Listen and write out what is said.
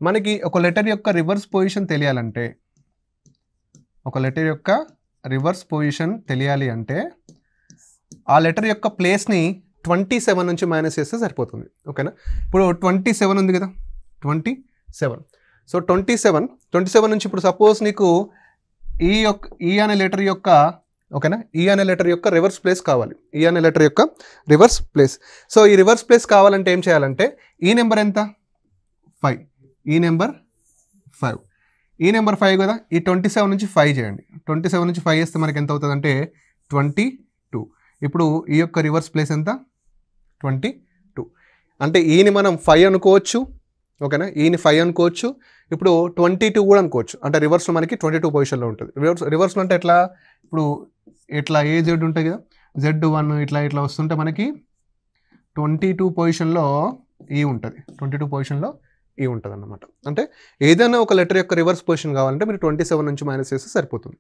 మనకి ఒక లెటర్ యొక్క రివర్స్ పొజిషన్ తెలియాలంటే ఆ లెటర్ యొక్క ప్లేస్ని 27 నుంచి మైనస్ చేస్తే సరిపోతుంది. ఓకేనా? ఇప్పుడు 27 ఉంది కదా, 27. సో 27 నుంచి ఇప్పుడు సపోజ్ నీకు ఈ అనే లెటర్ యొక్క, ఓకేనా, ఈ అనే లెటర్ యొక్క రివర్స్ ప్లేస్ కావాలి. ఈ అనే లెటర్ యొక్క రివర్స్ ప్లేస్. సో ఈ రివర్స్ ప్లేస్ కావాలంటే ఏం చేయాలంటే ఈ నెంబర్ ఎంత? 5. ఈ నెంబర్ 5. ఈ నెంబర్ 5 కదా, ఈ 27 నుంచి 5 చేయండి. 27 నుంచి 5 చేస్తే మనకి ఎంత అవుతుంది అంటే 22. ఇప్పుడు ఈ యొక్క రివర్స్ ప్లేస్ ఎంత? 22. అంటే ఈని మనం 5 అనుకోవచ్చు. ఓకేనా? ఈని 5 అనుకోవచ్చు. ఇప్పుడు 22 కూడా అనుకోవచ్చు. అంటే రివర్స్లో మనకి 22 పొజిషన్లో ఉంటుంది. రివర్స్లో అంటే ఎట్లా? ఇప్పుడు ఇట్లా AZ ఉంటుంది కదా, Z1 ఇట్లా వస్తుంటే మనకి 22 పొజిషన్లో ఈ ఉంటుంది. 22 పొజిషన్లో ఈ ఉంటుంది అన్నమాట. అంటే ఏదైనా ఒక లెటర్ యొక్క రివర్స్ పొజిషన్ కావాలంటే మీరు 27 నుంచి మైనస్ చేస్తే సరిపోతుంది.